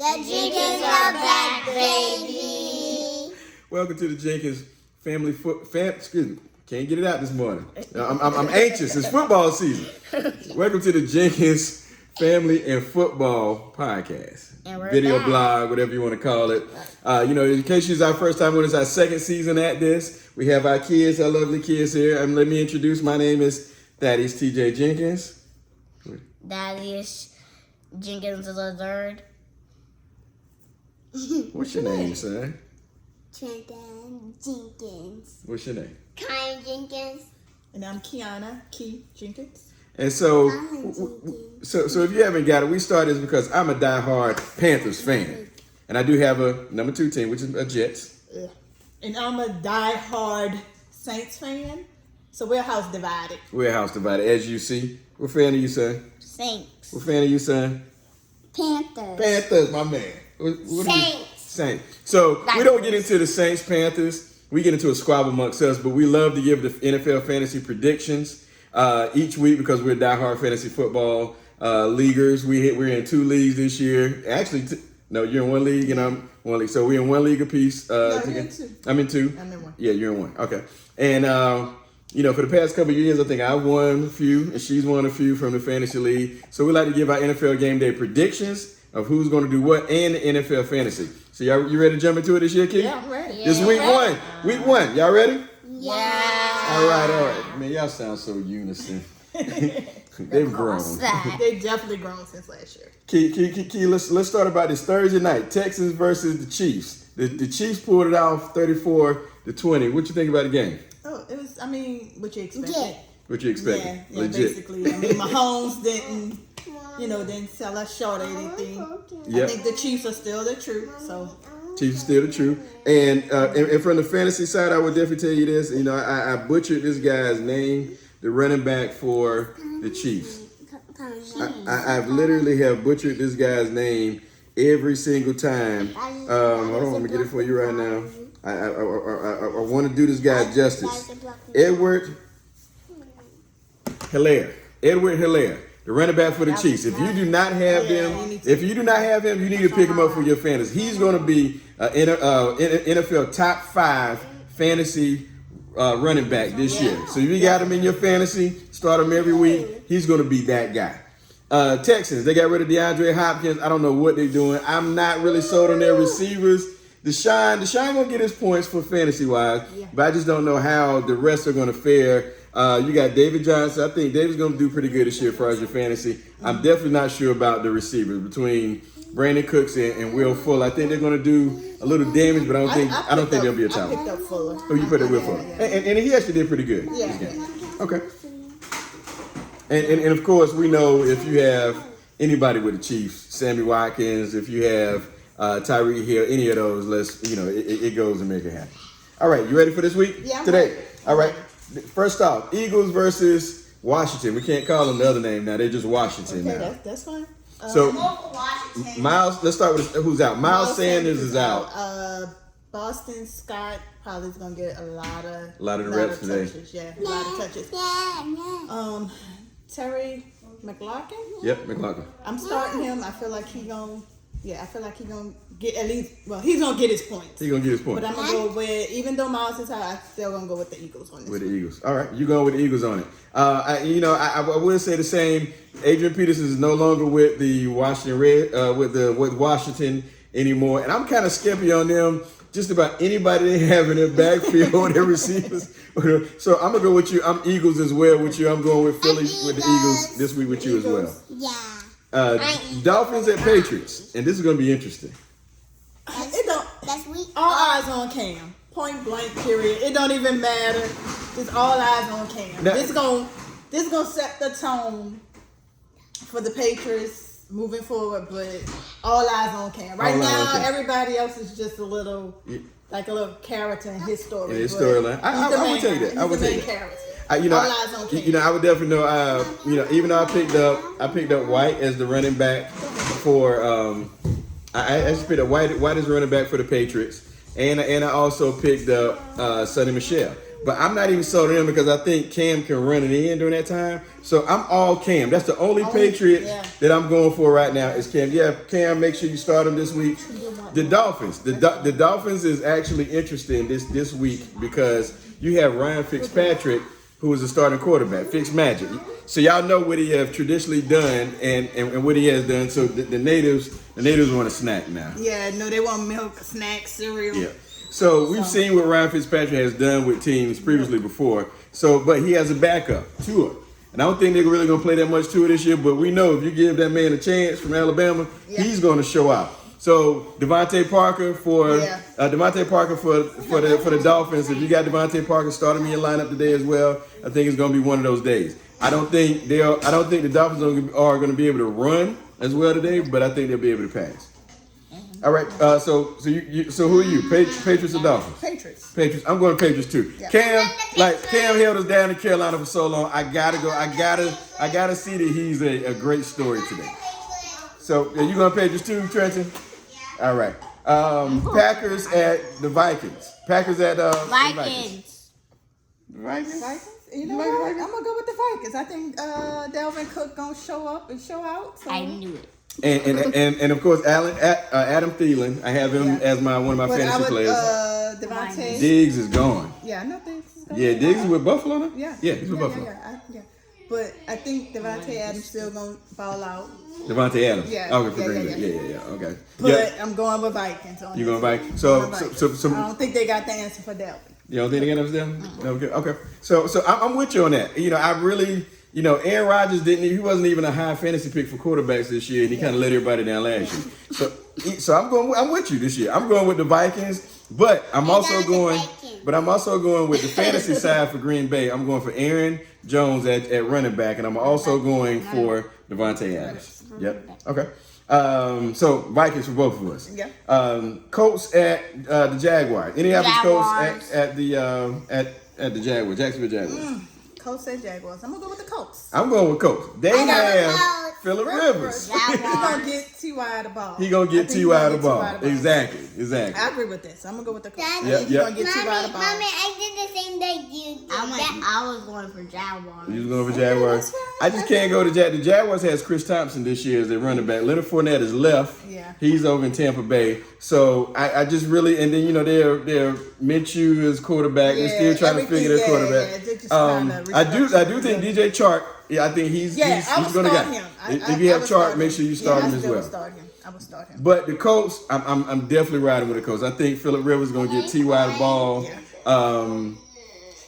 The Jenkins are back, baby. Welcome to the Jenkins excuse me, can't get it out this morning. I'm anxious. It's football season. Welcome to the Jenkins Family and Football Podcast. And we're Video back. blog, whatever you want to call it. In case it's our first time, when it's our second season at this, we have our kids, our lovely kids here. And let me introduce, my name is Thaddeus TJ Jenkins. Thaddeus Jenkins is the third. What's your name, son? Trenton Jenkins. What's your name? Kyle Jenkins. And I'm Kiana Key Jenkins. And so, Jenkins. so if you haven't got it, we started this because I'm a diehard Panthers fan. And I do have a number 2 team, which is a Jets. And I'm a die-hard Saints fan. So we're house divided. We're house divided, as you see. What fan are you, son? Saints. What fan are you, son? Panthers. Panthers, my man. What are you? Saints. Saints. So we don't get into the Saints, Panthers. We get into a squabble amongst us, but we love to give the NFL fantasy predictions each week because we're diehard fantasy football leaguers. We're in 2 leagues this year. Actually, no, you're in 1 league and I'm 1 league. So we're in 1 league apiece. No, you're in 2. I'm in 2. I'm in 1. Yeah, you're in 1. Okay. And for the past couple of years, I think I've won a few, and she's won a few from the fantasy league. So we like to give our NFL game day predictions of who's going to do what and the NFL fantasy. So you ready to jump into it this year, kid? Yeah, I'm ready. This week 1. Week 1. Y'all ready? Yeah. All right. Man, y'all sound so unison. They've grown. They've definitely grown since last year. Key, let's start about this Thursday night. Texans versus the Chiefs. The Chiefs pulled it off 34-20. What you think about the game? Oh, it was, what you expected. Yeah. What you expected? Yeah, Legit. basically. Mahomes didn't sell us short or anything. Yep. I think the Chiefs are still the truth, so. Chiefs still the truth. And from the fantasy side, I would definitely tell you this. I butchered this guy's name, the running back for the Chiefs. I've literally have butchered this guy's name every single time. Hold on, let me get it for you right now. I want to do this guy justice. Edward Hilaire, the running back for the Chiefs. If you do not have him, you need to pick him up for your fantasy. He's going to be NFL top 5 fantasy running back this year. So if you got him in your fantasy, start him every week. He's going to be that guy. Texans, they got rid of DeAndre Hopkins. I don't know what they're doing. I'm not really sold on their receivers. Deshaun gonna get his points for fantasy wise, but I just don't know how the rest are gonna fare. You got David Johnson. I think David's gonna do pretty good this year as far as your fantasy. I'm definitely not sure about the receivers between Brandon Cooks and Will Fuller. I think they're gonna do a little damage, but I don't think they'll be a I challenge. picked up Fuller. Oh, you put it with Fuller, and he actually did pretty good. Yeah. This game. Okay. And of course we know if you have anybody with the Chiefs, Sammy Watkins, if you have Tyreek Hill, any of those, it goes and make it happen. All right, you ready for this week? Yeah. Today. All right. First off, Eagles versus Washington. We can't call them the other name now. They're just Washington now. Okay, that's fine. So, Miles, let's start with who's out. Miles Sanders is out. Boston Scott probably is gonna get a lot of the reps today. Touches. Yeah, a lot of touches. Terry McLaughlin. Yep, McLaughlin. I'm starting him. I feel like he gonna get at least. Well, he's gonna get his points. He's gonna get his points. But I'm gonna go with, even though Miles is out, I'm still gonna go with the Eagles on this. With the Eagles. All right, you going with the Eagles on it. I will say the same. Adrian Peterson is no longer with the Washington with Washington anymore, and I'm kind of skimpy on them. Just about anybody they have in their backfield or their receivers. So I'm gonna go with you. I'm Eagles as well with you. I'm going with Philly with the Eagles this week with you as well. Yeah. Dolphins at Patriots, and this is gonna be interesting. That's weak. All eyes on Cam. Point blank. Period. It don't even matter. Just all eyes on Cam. Now, This gonna set the tone for the Patriots moving forward, but all eyes on Cam. Right now, everybody else is just a little character in his story. In his storyline. I would take that. I would take that. Character. I would definitely know. Even though I picked up White as the running back for. I actually picked up White as running back for the Patriots, and I also picked up Sonny Michel. but I'm not even sold on him because I think Cam can run it in during that time. So I'm all Cam. That's the only Patriot that I'm going for right now is Cam. Yeah, Cam, make sure you start him this week. The Dolphins. The Dolphins is actually interesting this week because you have Ryan Fitzpatrick, who is a starting quarterback, Fitzmagic. So y'all know what he have traditionally done and what he has done. So the natives want a snack now. Yeah, no, they want milk, snacks, cereal. Yeah. So we've seen what Ryan Fitzpatrick has done with teams previously before. So, but he has a backup, Tua. And I don't think they're really going to play that much Tua this year, but we know if you give that man a chance from Alabama, he's going to show out. So Devontae Parker for the Dolphins. If you got Devontae Parker, start him in your lineup today as well. I think it's going to be one of those days. I don't think the Dolphins are going to be able to run as well today, but I think they'll be able to pass. All right. So who are you? Patriots or Dolphins? Patriots. I'm going Patriots too. Yeah. Cam held us down in Carolina for so long. I gotta see that he's a great story today. So are you going Patriots too, Trenton? Yeah. All right. Packers at the Vikings. Packers at Vikings. Vikings. You know what? I'm gonna go with the Vikings. I think Dalvin Cook gonna show up and show out. So. I knew it. And of course Adam Thielen. I have him as one of my fantasy players. Devontae. Diggs is gone. Yeah, I know Diggs is gone. Yeah, Diggs is with Buffalo now? Yeah, he's with Buffalo. Yeah. But I think Devontae Adams still gonna ball out. Devontae Adams. Yeah. Okay, for Green Bay. Yeah. Okay. But I'm going with Vikings. You going Vikings? So I don't think they got the answer for Dalvin. You don't think they got answer there? Okay. So I'm with you on that. You know, I really. You know, Aaron Rodgers he wasn't even a high fantasy pick for quarterbacks this year, and he kind of let everybody down last year. So I'm with you this year. I'm going with the Vikings, but I'm also going with the fantasy side for Green Bay. I'm going for Aaron Jones at running back, and I'm also going for Devontae Adams. Yep. Okay. So Vikings for both of us. Yeah. Colts at the Jaguars. Indianapolis Colts at the Jaguars, Jacksonville Jaguars. Colts and Jaguars. I'm gonna go with the Colts. I'm going with Colts. They have Phillip Rivers. He's gonna get T.Y. the ball. He's gonna get T.Y. the ball. Exactly. I agree with this. I'm gonna go with the Colts. Daddy, He's gonna get T.Y. the ball. Mommy, I did the same day you did. I was going for Jaguars. You was going for Jaguars? I just can't go to Jaguars. The Jaguars has Chris Thompson this year as their running back. Leonard Fournette is left. Yeah. He's over in Tampa Bay. So I just really, and then they're Minshew is quarterback. They're still trying to figure their quarterback. I do think DJ Chark. Yeah, I think he's going to get him. If you have Chark, make sure you start him as well. I would start him. But the Colts, I'm definitely riding with the Colts. I think Phillip Rivers is going to get T.Y. the ball.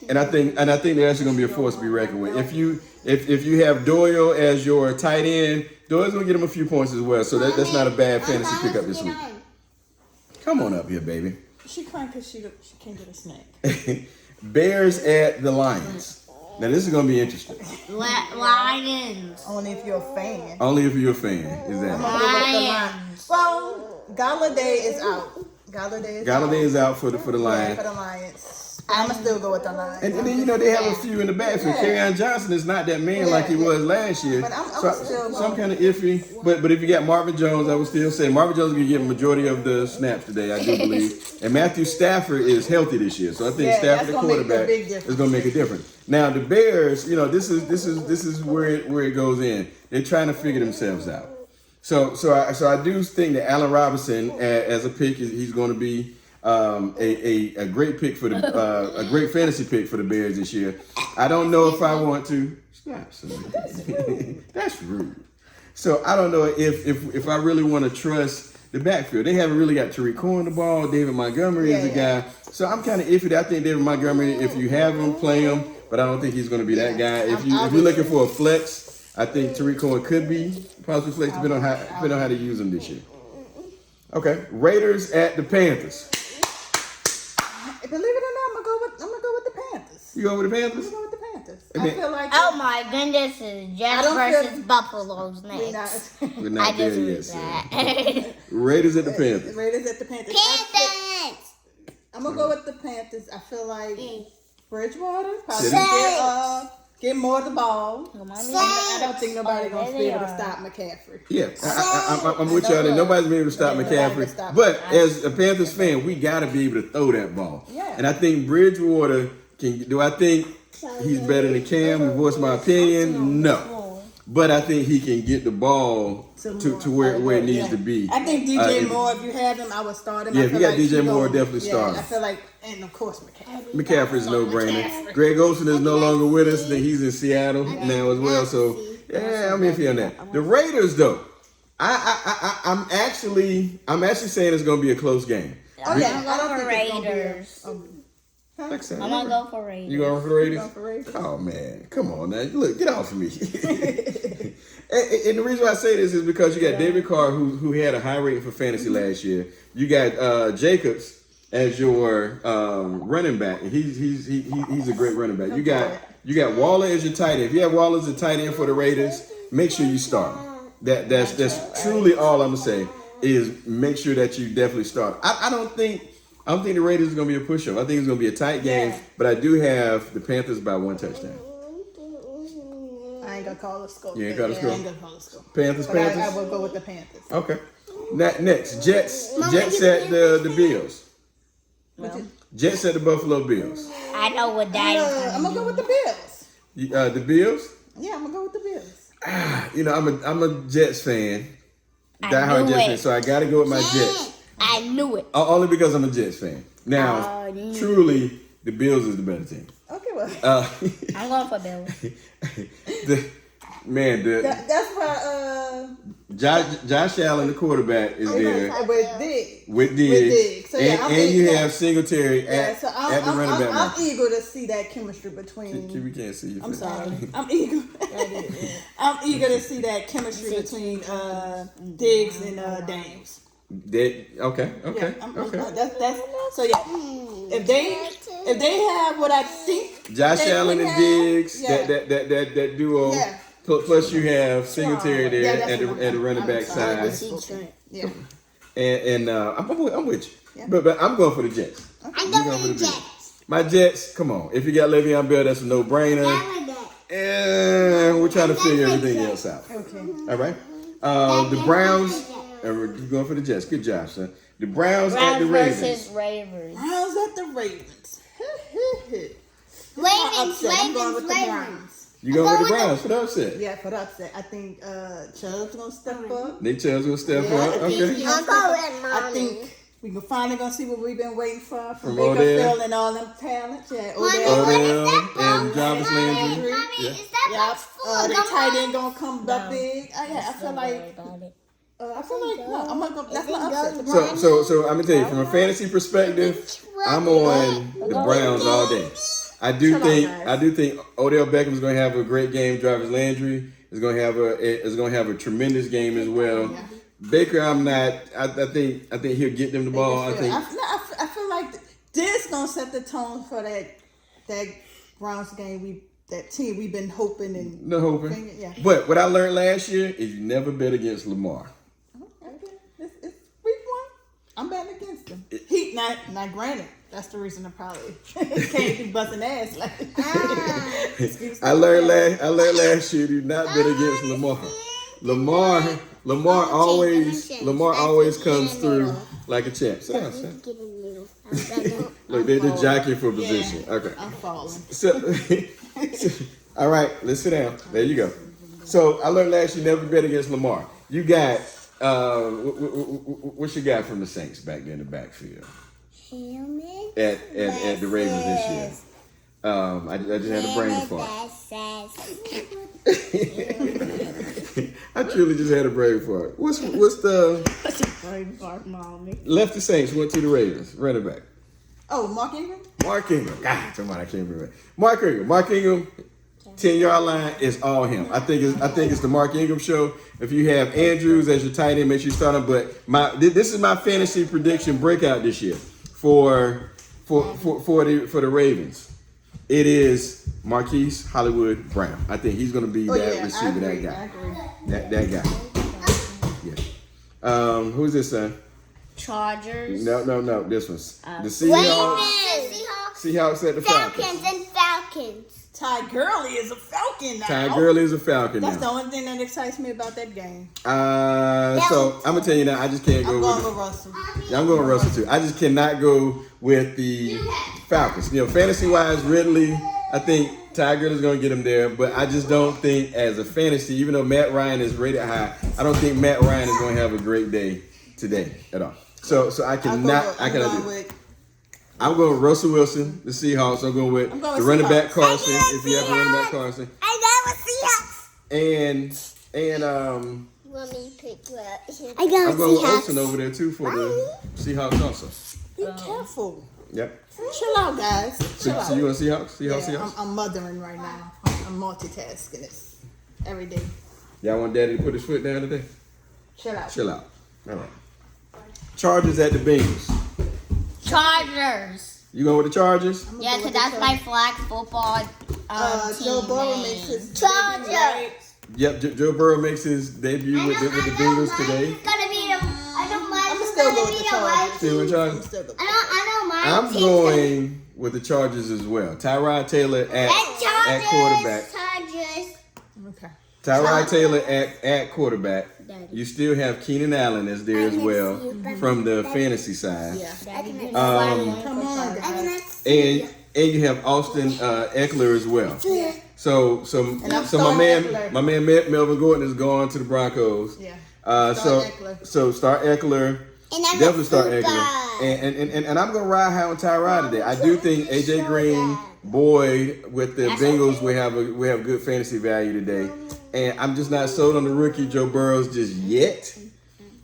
And I think they're actually going to be a force to be reckoned with. If you have Doyle as your tight end, Doyle's going to get him a few points as well. So that's not a bad fantasy pickup this week. Come on up here, baby. She crying because she can't get a snack. Bears at the Lions. Now this is going to be interesting. Lions. Only if you're a fan. Only if you're a fan. Exactly. Lions. Well, Galladay is out. Galladay is out for the Lions. Yeah, for the Lions. I'm going to still go with the Lions. And then, they have a few in the backfield. Kerryon Johnson is not that man like he was last year. But I'm kind of iffy. But if you got Marvin Jones, I would still say Marvin Jones is going to get a majority of the snaps today, I do believe. And Matthew Stafford is healthy this year. So I think Stafford, the quarterback, is going to make a difference. Now, the Bears, this is where it goes in. They're trying to figure themselves out. So I do think that Allen Robinson, as a pick, he's going to be a great pick for a great fantasy pick for the Bears this year. I don't know if I want to stop somebody. That's rude. So I don't know if I really want to trust the backfield. They haven't really got Tariq Cohen the ball. David Montgomery is a guy. So I'm kind of iffy. I think David Montgomery, if you have him, play him. But I don't think he's going to be that guy. If you're looking for a flex, I think Tariq Cohen could be possibly flex depending on how to use him this year. Okay, Raiders at the Panthers. Believe it or not, I'm gonna go with the Panthers. You go with the Panthers? I'm gonna go with the Panthers. I feel like oh my goodness, it's Jets versus Buffalo's next. We're not there yet. That. Raiders at the Panthers. Raiders at the Panthers. I'm gonna go with the Panthers. I feel like Bridgewater probably get more of the ball. I don't think nobody's going to be able to stop McCaffery. Yeah, I'm with y'all. Nobody's been able to stop McCaffrey. But as a Panthers fan, we got to be able to throw that ball. Yeah. And I think Bridgewater Do I think he's better than Cam? We voiced my opinion. No, but I think he can get the ball to where it needs to be. I think DJ Moore. If you have him, I would start him. Yeah, if you got DJ Moore, definitely start him. I feel like, and of course McCaffery. McCaffrey's no brainer. Greg Olsen is no longer with us. He's in Seattle now as well. So yeah, I'm iffy on that. The Raiders, though, I'm actually saying it's going to be a close game. I'm going for Raiders. I'm gonna go for Raiders. You going for the Raiders? Oh man, come on now! Look, get off of me. and the reason why I say this is because you got David Carr, who had a high rating for fantasy last year. You got Jacobs as your running back. He's a great running back. You got Waller as your tight end. If you have Waller as a tight end for the Raiders, make sure you start him. That's truly all I'm gonna say is make sure that you definitely start. I don't think the Raiders is going to be a push-up. I think it's going to be a tight game, but I do have the Panthers by 1 touchdown. I ain't going to call the score. You ain't got a score? I ain't going to call the score. Panthers? I will go with the Panthers. Okay. Next, Jets at the Bills. Jets at the Buffalo Bills. I know what that is. I'm going to go with the Bills. The Bills? Yeah, I'm going to go with the Bills. You know, I'm a Jets fan. Die-hard Jets fan, so I got to go with my Jets. I knew it. Only because I'm a Jets fan. Now, truly, the Bills is the better team. Okay, well. I'm going for Bills. That's why Josh Allen, the quarterback, is there with Diggs. So, and you have Singletary at the running back. I'm eager to see that chemistry between. We can't see you. I'm sorry. I'm eager. I'm eager to see that chemistry between Diggs and Daniels. Okay. That's so yeah. If they have what I think, Josh Allen and Diggs, that duo. Yeah. Plus you have Singletary there at the running back side. Yeah. And I'm with you. Yeah. But I'm going for the Jets. I'm going for the Jets. My Jets, come on. If you got Le'Veon Bell, that's a no-brainer. And we're trying to figure everything else out. Okay. All right. The Browns. You're going for the Jets. Good job, son. The Browns at the Ravens. Versus Ravens. Browns at the Ravens. Ravens. You going for the Browns for the upset? Yeah, for the upset. I think Chubb's going to step up. Nick Chubb's going to step up. Okay. I think we're finally going to see what we've been waiting for from Bakerfield and all them talents. Yeah, Odell and Jarvis Landry. The tight end going to come up big. I feel like... no, I'm not gonna. That's not upset. So I'm gonna tell you from a fantasy perspective, I'm on the Browns all day. I do think Odell Beckham is gonna have a great game. Jarvis Landry is gonna have a tremendous game as well. Yeah. Baker, I'm not. I think he'll get them the ball. I feel like this gonna set the tone for that Browns game. That team we've been hoping and yeah. But what I learned last year is you never bet against Lamar. It's week 1. I'm betting against him. He not granted. That's the reason I probably can't be busting ass like. I learned last year do not bet against Lamar. Lamar always comes through like a champ. Sit down, son. Look, they're jockeying for position. Okay. I'm falling. All right, let's sit down. There you go. So I learned last year never bet against Lamar. You got what you got from the Saints back there in the backfield? At the Ravens this year. I just had a brain fart. I truly just had a brain fart. What's the brain fart, mommy? Left the Saints, went to the Ravens. Running back. Oh, Mark Ingram. God, somebody I can't remember. Mark Ingram. 10-yard line is all him. I think it's the Mark Ingram show. If you have Andrews as your tight end, make sure you start him. But this is my fantasy prediction breakout this year for the Ravens. It is Marquise Hollywood Brown. I think he's going to be that receiver, that guy. That guy. Yeah. Who's this, son? Chargers. No. This one's the Seahawks. Seahawks at the Falcons. Falcons. Ty Gurley is a Falcon now. Ty Gurley is a Falcon That's now. the only thing that excites me about that game. So I'm gonna tell you now, I just can't go I'm going with with Russell. Yeah, I'm going with Russell too. I just cannot go with the Falcons. You know, fantasy wise, Ridley, I think Ty Gurley's gonna get him there, but I just don't think as a fantasy, even though Matt Ryan is rated high, I don't think Matt Ryan is gonna have a great day today at all. So I cannot do it. I'm going with Russell Wilson, the Seahawks. I'm going with the running back Carson, if you have a running back Carson. I got Seahawks. And Let me pick you up. I'm going with Olsen over there too for the Seahawks also. Be careful. Yep. Chill out, guys. Chill So you going Seahawks? Yeah, Seahawks? I'm mothering right now. I'm multitasking this every day. Y'all want Daddy to put his foot down today? Chill out. Chill out. All right. Chargers at the Bengals. Chargers. You going with the Chargers? Yeah, because that's my flag football Joe team Burrow name. makes his Chargers. debut, right? Yep, Joe Burrow makes his debut with the Bengals today. It's gonna be the. I don't mind. I'm It's still gonna going be with the the Chargers. white Still with team. Chargers? Still good. I don't mind. I'm going with the Chargers as well. Tyrod Taylor at quarterback. Chargers. Okay. Tyrod Taylor at quarterback. You still have Keenan Allen as there as well from the fantasy side. Yeah. Come on, guys. And you have Austin Eckler as well. So I'm my starting man Eckler. Melvin Gordon is going to the Broncos. Yeah. So Eckler. start Eckler. And I'm Definitely a start super. Eckler. And I'm gonna ride high on Tyrod today. I do think AJ Green, Boyd with the Bengals will have good fantasy value today. And I'm just not sold on the rookie Joe Burrows just yet.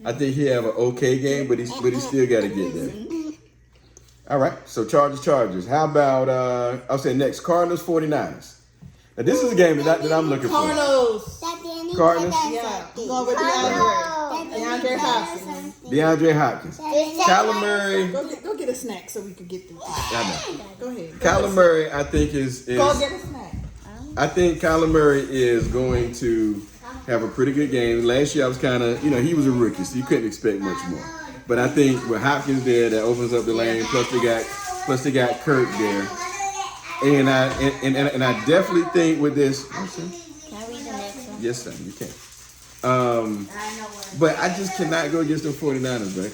I think he have an okay game, but he still got to get there. All right, so Chargers. How about I'll say next Cardinals 49ers. Now this is a game that I'm looking for. Cardinals. Cardinals? Yeah. I'm going with DeAndre Hopkins. DeAndre Hopkins. Kyler Murray. Go get a snack so we can get through this. I know. Go ahead. Kyler Murray, I think is Go get a snack. I think Kyler Murray is going to have a pretty good game. Last year I was kind of, he was a rookie, so you couldn't expect much more. But I think with Hopkins there, that opens up the lane. Plus they got Kirk there, and I definitely think with this. Can I read the next one? Yes, sir, you can. But I just cannot go against them 49ers, man.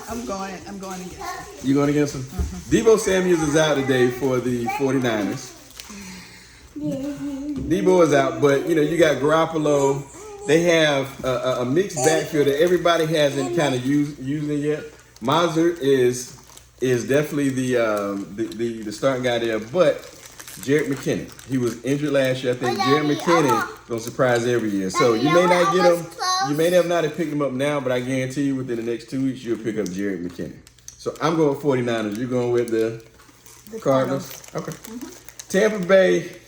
I'm going against them. You going against them? Deebo Samuels is out today for the 49ers. Debo is out, but you got Garoppolo. They have a mixed backfield that everybody hasn't kind of using yet. Mazur is definitely the starting guy there, but Jerick McKinnon, he was injured last year. I think Jerick McKinnon gonna surprise every year. So you may not get him. You may have not picked him up now, but I guarantee you within the next 2 weeks you'll pick up Jerick McKinnon. So I'm going with 49ers. You're going with the Cardinals. Okay. Tampa Bay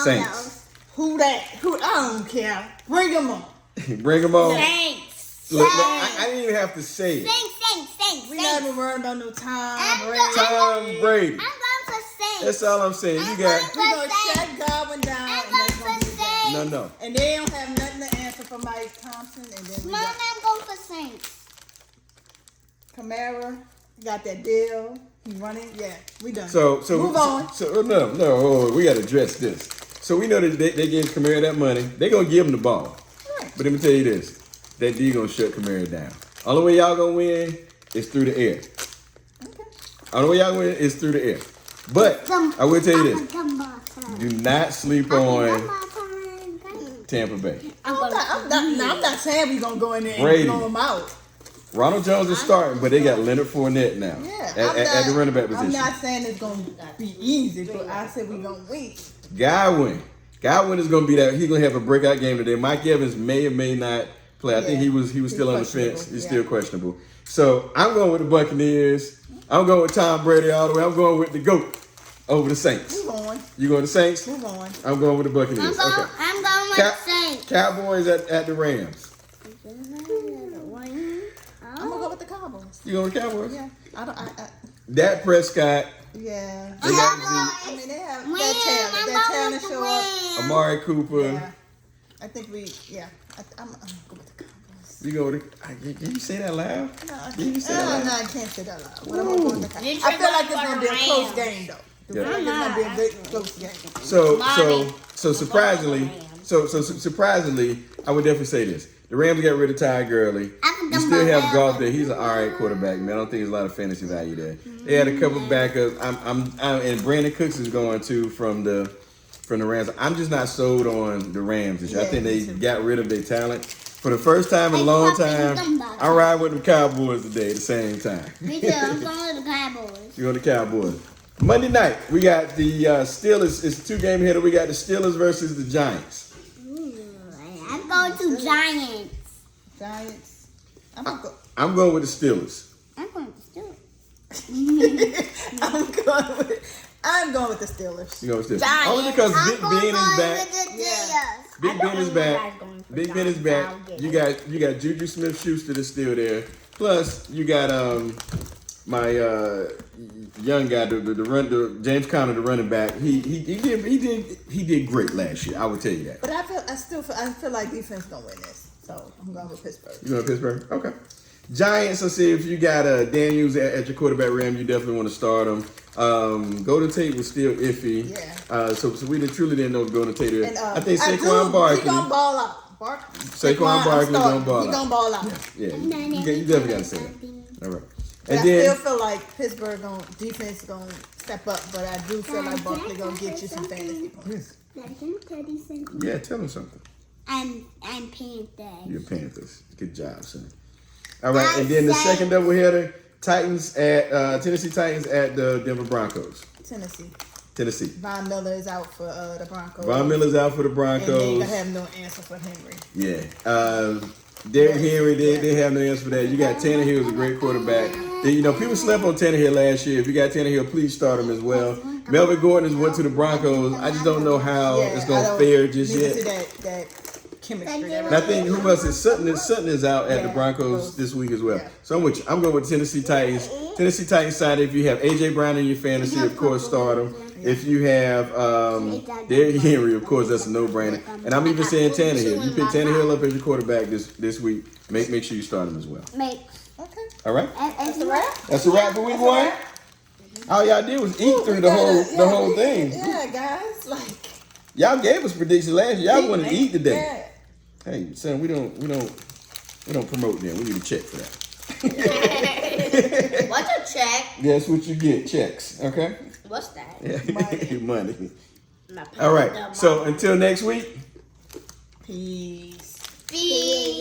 Saints. Who that? I don't care. Bring them on. Bring them on. Saints. Look, I didn't even have to say it. Saints. We not even worrying about no Tom Brady. Tom Brady. I'm going for Saints. That's all I'm saying. You got We gonna shut Godwin down, and that's gonna be that. no. And they don't have nothing to answer for Mike Thompson, and then we Mom, got I'm going for Saints. Kamara. Got that deal. He running. Yeah, we done. So move on. So no, we got to address this. So we know that they gave Kamara that money. They gonna give him the ball. Right. But let me tell you this: that D gonna shut Kamara down. Only way y'all gonna win is through the air. Okay. Only way y'all win is through the air. But I will tell you this: do not sleep on Tampa Bay. I'm not saying we gonna go in there and Brady. blow them out. Ronald Jones is starting, but they got Leonard Fournette now Yeah, at the running back position. I'm not saying it's gonna be easy, but I said we gonna win. Godwin is gonna be that. He's gonna have a breakout game today. Mike Evans may or may not play. I think he was still on the fence. He's still questionable. So I'm going with the Buccaneers. I'm going with Tom Brady all the way. I'm going with the GOAT over the Saints. Move on. You going to the Saints? Move on. I'm going with the Buccaneers. Okay. I'm going with Saints. Cowboys at the Rams. I'm gonna go with the Cowboys. You going with the Cowboys? Yeah. Dak Prescott. Yeah. They got I mean, they have that talent show up. Amari Cooper. Yeah. I think I'm gonna go with the Cowboys. You go with Can you say that loud? No, Can you say that loud? I can't say that loud. But I'm gonna go with the Cowboys. I feel like it's gonna be a close game though. The it's gonna be a good close game. So surprisingly, I would definitely say this. The Rams got rid of Ty Gurley. You still have Goff there. He's an all right quarterback, man. I don't think there's a lot of fantasy value there. They had a couple backups. And Brandon Cooks is going too from the Rams. I'm just not sold on the Rams this year. I think they got rid of their talent. For the first time in a long time, I ride with the Cowboys today at the same time. Me too. I'm going to the Cowboys. You're on the Cowboys. Monday night, we got the Steelers. It's a 2-game hitter. We got the Steelers versus the Giants. I'm going to Giants. Giants. I'm going with the Steelers. I'm going to Steelers. I'm going with the Steelers. You go with Steelers. Giants. Only because Big Ben is back. Yeah. Big Ben is back. Big Ben is back. You got Juju Smith-Schuster that's still there. Plus, you got my young guy, the James Conner, the running back. He did great last year. I would tell you that. But I feel like defense gonna win this. So I'm going with Pittsburgh. You going with Pittsburgh? Okay. Giants. Let's see if you got Daniels at your quarterback room. You definitely want to start him. Golden Tate was still iffy. Yeah. So we truly didn't know Golden Tate. And, I think Saquon Barkley. He gonna ball out. Saquon Barkley gonna ball out. He gonna ball out. Yeah. You definitely gotta say that. All right. But And I then still feel like Pittsburgh defense gonna step up, but I do feel like Barkley gonna get you some fantasy points. yeah, tell him something. I'm Panthers. You're Panthers. Good job, son. All right, and then the second doubleheader, Tennessee Titans at the Denver Broncos. Tennessee. Von Miller is out for the Broncos. Von Miller's out for the Broncos. And they ain't gonna have no answer for Henry. Yeah. Derrick Henry, they have no answer for that. You got Tannehill, who's a great quarterback. People slept on Tannehill last year. If you got Tannehill, please start him as well. Melvin Gordon has went to the Broncos. I just don't know how it's going to fare just yet. That chemistry. And I think who else is Sutton is out at the Broncos this week as well. So I'm with you. I'm going with Tennessee Titans. Tennessee Titans side, if you have A.J. Brown in your fantasy, of course, start him. If you have Derrick Henry, of course, that's a no-brainer. And I'm even saying Tannehill. You pick Tannehill up as your quarterback this week. Make sure you start him as well. Okay. All right? That's a wrap. That's a wrap for week 1. All y'all did was eat through the whole thing. Yeah, guys. Y'all gave us predictions last year. Y'all wanted to eat today. Yeah. Hey, son, we don't promote them. We need a check for that. What's a check? That's what you get, checks. Okay? What's that? Yeah. Money. All right. So until next week. Peace. Peace.